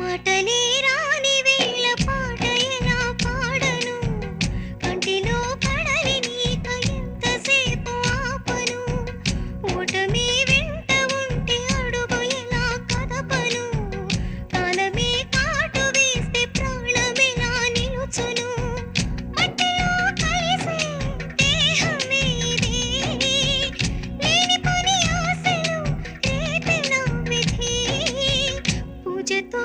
మాటలే రాని వేళ పాట ఎలా పాడను కంటిలో కడలి నీక ఎంతసేపు ఆపను ఓటమి వెంట ఉంటే అడుగు ఎలా కదపను కాలమే కాటు వేస్తే ప్రాణమెలా నిలుచును మట్టిలో కలిసే దేహమే ఇది లేని పని ఆశలు రేపెలా విధి పూజతో